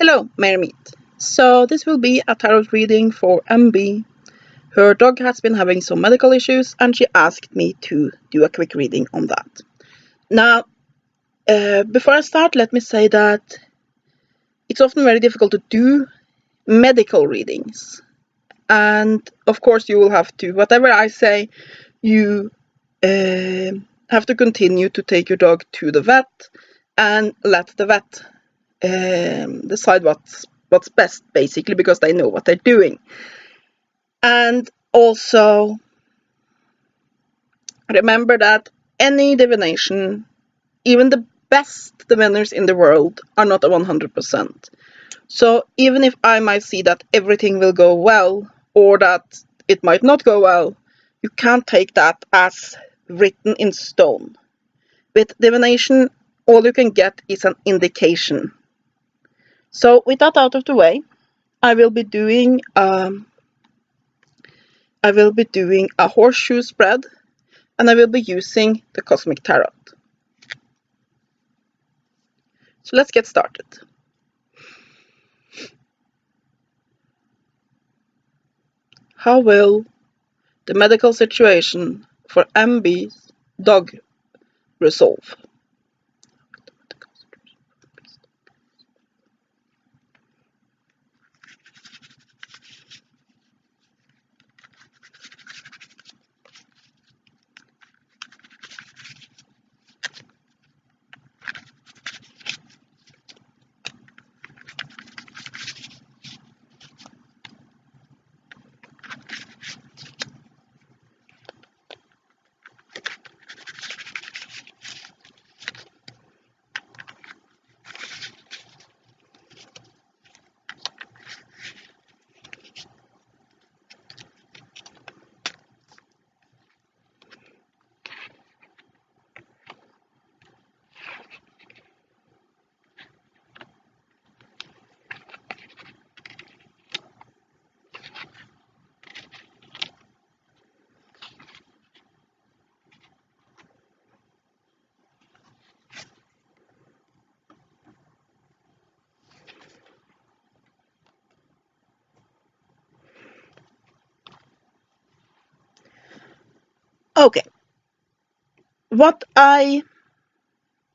Hello, Mermaid. So this will be a tarot reading for MB. Her dog has been having some medical issues and she asked me to do a quick reading on that. Now, before I start, let me say that it's often very difficult to do medical readings. And of course you will have to, whatever I say, you have to continue to take your dog to the vet and let the vet decide what's best, basically, because they know what they're doing. And also remember that any divination, even the best diviners in the world, are not a 100%. So even if I might see that everything will go well or that it might not go well, you can't take that as written in stone. With divination, all you can get is an indication. So with that out of the way, I will be doing a horseshoe spread, and I will be using the Cosmic Tarot. So let's get started. How will the medical situation for MB's dog resolve? Okay, what I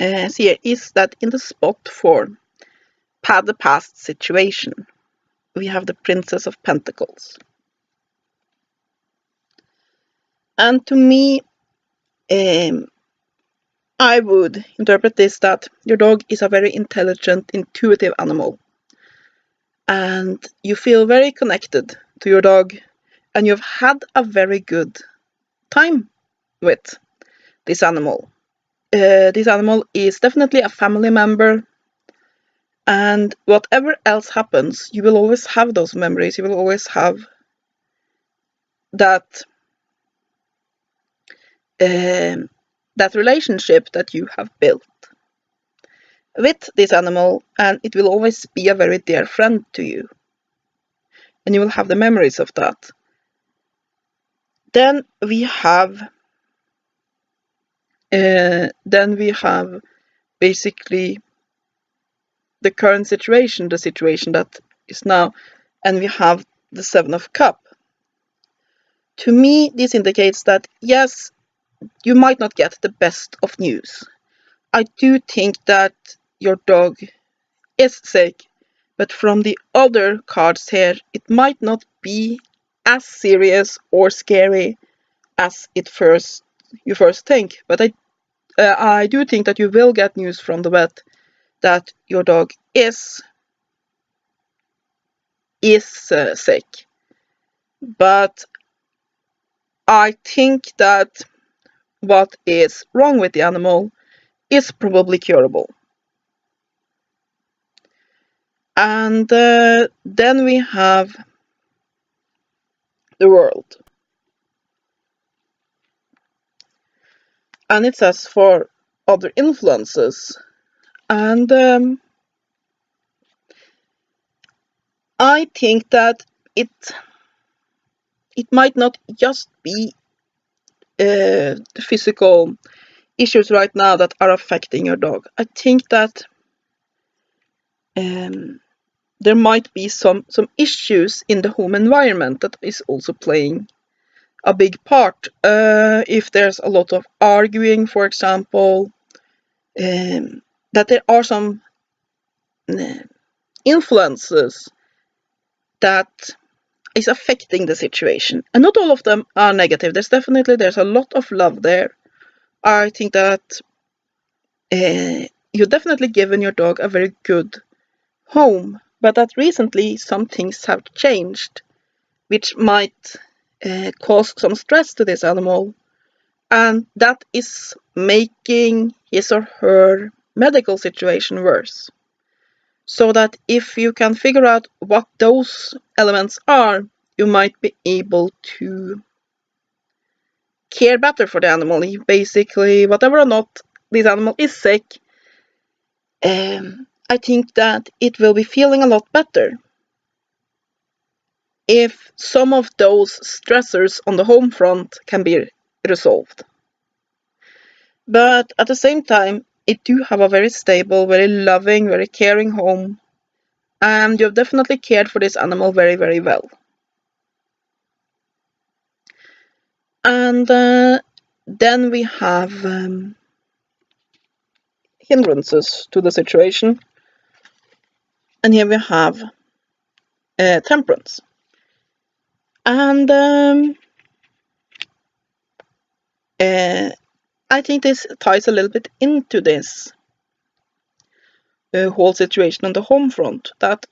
see here is that in the spot for the past situation, we have the Princess of Pentacles. And to me, I would interpret this that your dog is a very intelligent, intuitive animal. And you feel very connected to your dog, and you've had a very good time with this animal. This animal is definitely a family member, and whatever else happens, you will always have those memories. You will always have that that relationship that you have built with this animal, and it will always be a very dear friend to you, and you will have the memories of that. Then we have basically the current situation, the situation that is now, and we have the Seven of Cups. To me, this indicates that yes, you might not get the best of news. I do think that your dog is sick, but from the other cards here, it might not be as serious or scary as you first think. But I do think that you will get news from the vet that your dog is sick. But I think that what is wrong with the animal is probably curable. And then we have the World. And it says for other influences. And I think that it might not just be the physical issues right now that are affecting your dog. I think that there might be some issues in the home environment that is also playing a big part. If there's a lot of arguing, for example, that there are some influences that is affecting the situation, and not all of them are negative. There's a lot of love there. I think that you've definitely given your dog a very good home, but that recently some things have changed, which might cause some stress to this animal, and that is making his or her medical situation worse. So that if you can figure out what those elements are, you might be able to care better for the animal. Basically, whatever or not this animal is sick, I think that it will be feeling a lot better if some of those stressors on the home front can be resolved. But at the same time, it do have a very stable, very loving, very caring home, and you've definitely cared for this animal very, very well. And then we have hindrances to the situation, and here we have temperance. And I think this ties a little bit into this whole situation on the home front, that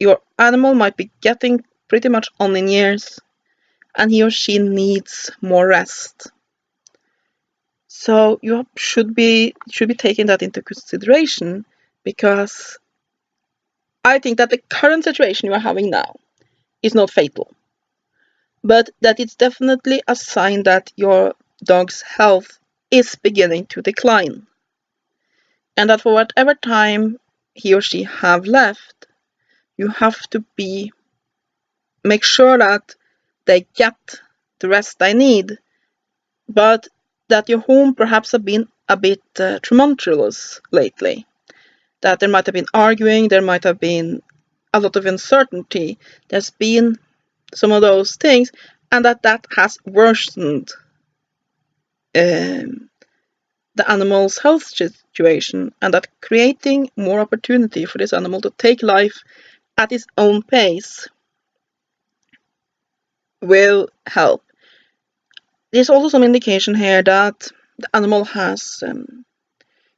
your animal might be getting pretty much on in years, and he or she needs more rest. So you should be taking that into consideration, because I think that the current situation you are having now is not fatal, but that it's definitely a sign that your dog's health is beginning to decline, and that for whatever time he or she have left, you have to make sure that they get the rest they need, but that your home perhaps have been a bit tumultuous lately. That there might have been arguing, there might have been a lot of uncertainty. There's been some of those things, and that has worsened the animal's health situation, and that creating more opportunity for this animal to take life at its own pace will help. There's also some indication here that the animal has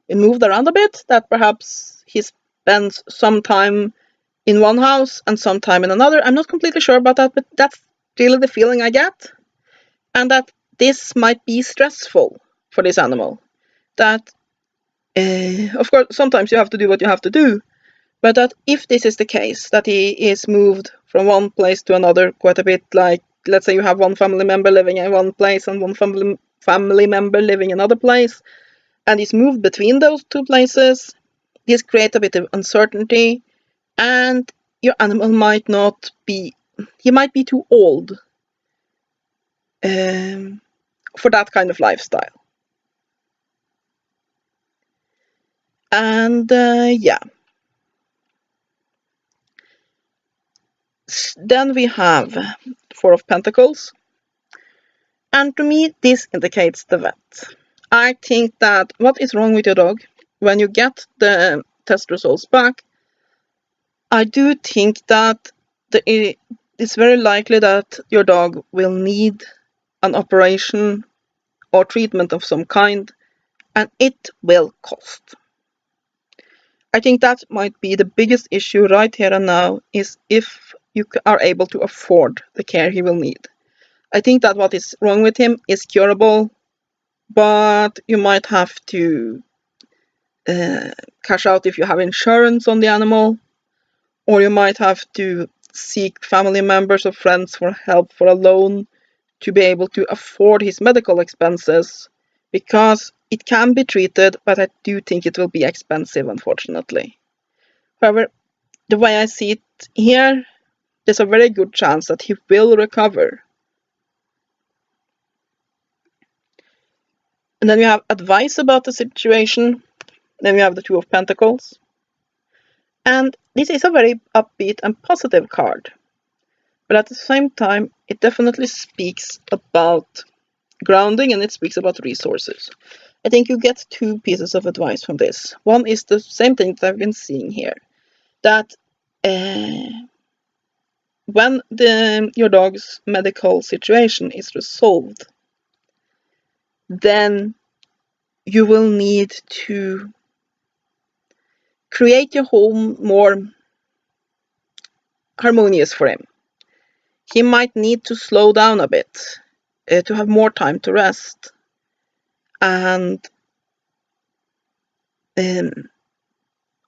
moved around a bit, that perhaps he spends some time in one house and some time in another. I'm not completely sure about that, but that's really the feeling I get. And that this might be stressful for this animal. That, of course, sometimes you have to do what you have to do, but that if this is the case, that he is moved from one place to another quite a bit, like let's say you have one family member living in one place and one family member living in another place, and he's moved between those two places, this creates a bit of uncertainty, and your animal might not be, he might be too old for that kind of lifestyle. And yeah. Then we have Four of Pentacles. And to me, this indicates the vet. I think that what is wrong with your dog, when you get the test results back, I do think that it's very likely that your dog will need an operation or treatment of some kind, and it will cost. I think that might be the biggest issue right here and now, is if you are able to afford the care he will need. I think that what is wrong with him is curable, but you might have to cash out if you have insurance on the animal, or you might have to seek family members or friends for help for a loan to be able to afford his medical expenses, because it can be treated, but I do think it will be expensive, unfortunately. However, the way I see it here, there's a very good chance that he will recover. And then we have advice about the situation. Then we have the Two of Pentacles. And this is a very upbeat and positive card. But at the same time, it definitely speaks about grounding and it speaks about resources. I think you get two pieces of advice from this. One is the same thing that I've been seeing here, that when your dog's medical situation is resolved, then you will need to create your home more harmonious for him. He might need to slow down a bit, to have more time to rest, and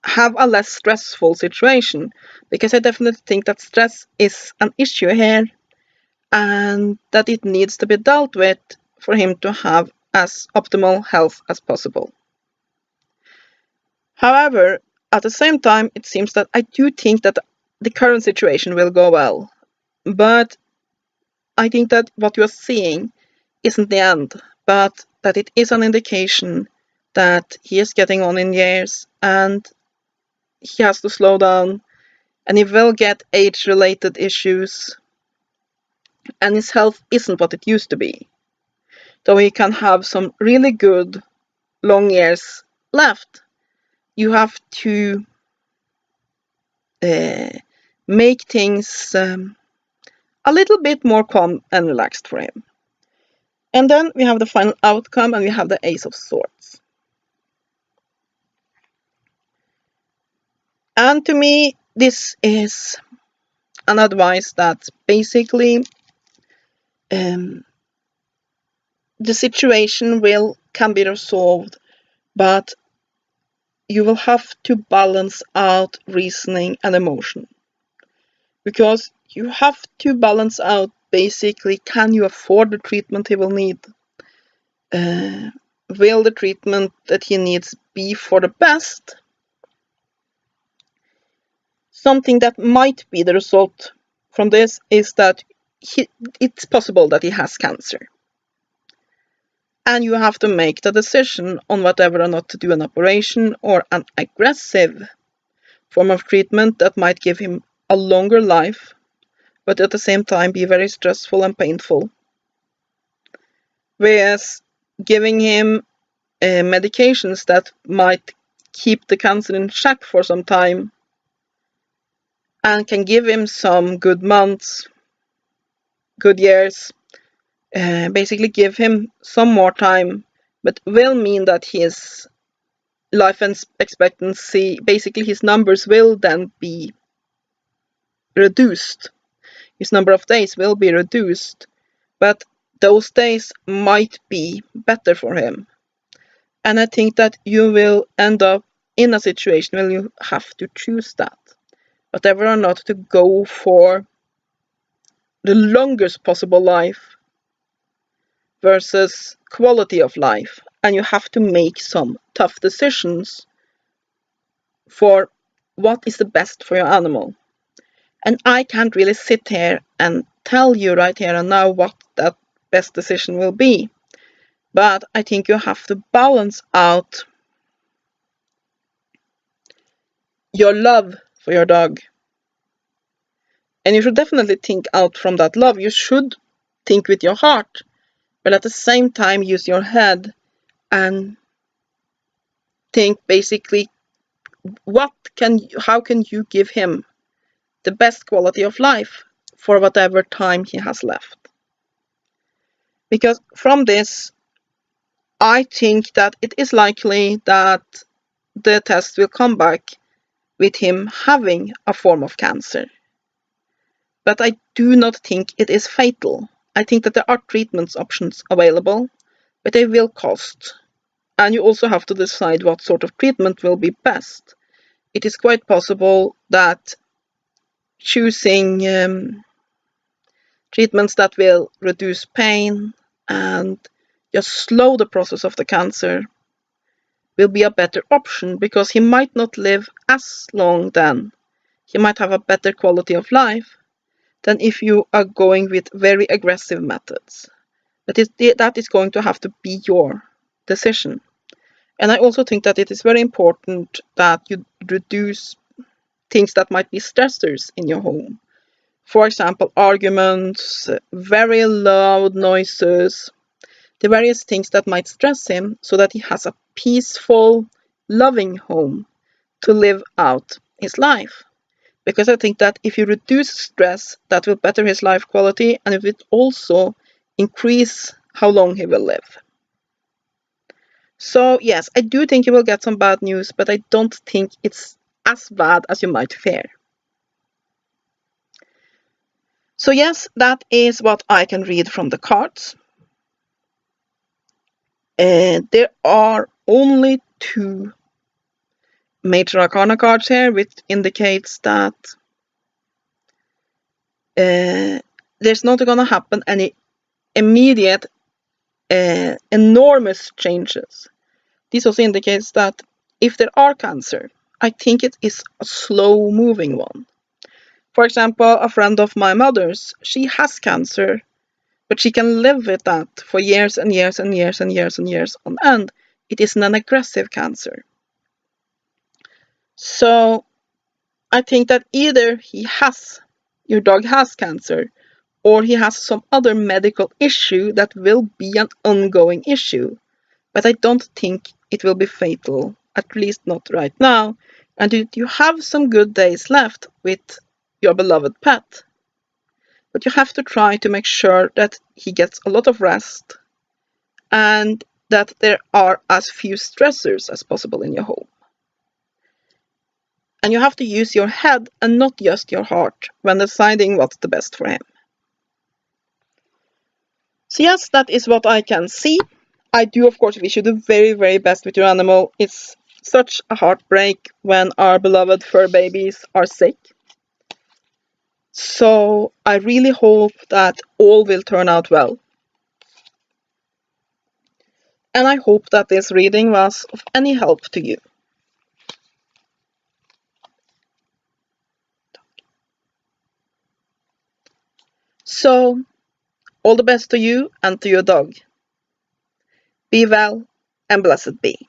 have a less stressful situation, because I definitely think that stress is an issue here and that it needs to be dealt with for him to have as optimal health as possible. However, at the same time, it seems that I do think that the current situation will go well, but I think that what you are seeing isn't the end, but that it is an indication that he is getting on in years and he has to slow down, and he will get age-related issues, and his health isn't what it used to be. Though he can have some really good long years left, you have to make things a little bit more calm and relaxed for him. And then we have the final outcome, and we have the Ace of Swords. And to me, this is an advice that basically the situation can be resolved, but you will have to balance out reasoning and emotion. Because you have to balance out basically, can you afford the treatment he will need? Will the treatment that he needs be for the best? Something that might be the result from this is that it's possible that he has cancer. And you have to make the decision on whether or not to do an operation or an aggressive form of treatment that might give him a longer life, but at the same time be very stressful and painful. Whereas giving him medications that might keep the cancer in check for some time and can give him some good months, good years, basically give him some more time, but will mean that his life expectancy, basically his numbers will then be reduced. His number of days will be reduced, but those days might be better for him. And I think that you will end up in a situation where you have to choose that, whether or not to go for the longest possible life versus quality of life. And you have to make some tough decisions for what is the best for your animal. And I can't really sit here and tell you right here and now what that best decision will be. But I think you have to balance out your love for your dog. And you should definitely think out from that love. You should think with your heart, but at the same time use your head and think basically how can you give him the best quality of life for whatever time he has left. Because from this, I think that it is likely that the test will come back with him having a form of cancer. But I do not think it is fatal. I think that there are treatment options available, but they will cost. And you also have to decide what sort of treatment will be best. It is quite possible that choosing treatments that will reduce pain and just slow the process of the cancer will be a better option, because he might not live as long then. He might have a better quality of life than if you are going with very aggressive methods. But that is going to have to be your decision. And I also think that it is very important that you reduce things that might be stressors in your home. For example, arguments, very loud noises, the various things that might stress him, so that he has a peaceful, loving home to live out his life. Because I think that if you reduce stress, that will better his life quality, and it will also increase how long he will live. So yes, I do think you will get some bad news, but I don't think it's as bad as you might fear. So yes, that is what I can read from the cards. There are only 2 major arcana cards here, which indicates that there's not going to happen any immediate enormous changes. This also indicates that if there are cancer, I think it is a slow moving one. For example, a friend of my mother's, she has cancer, but she can live with that for years and years and years and years and years on end. It isn't an aggressive cancer. So I think that either your dog has cancer, or he has some other medical issue that will be an ongoing issue. But I don't think it will be fatal, at least not right now. And you have some good days left with your beloved pet. But you have to try to make sure that he gets a lot of rest and that there are as few stressors as possible in your home. And you have to use your head and not just your heart when deciding what's the best for him. So yes, that is what I can see. I do, of course, wish you the very, very best with your animal. It's such a heartbreak when our beloved fur babies are sick. So I really hope that all will turn out well. And I hope that this reading was of any help to you. So, all the best to you and to your dog. Be well and blessed be.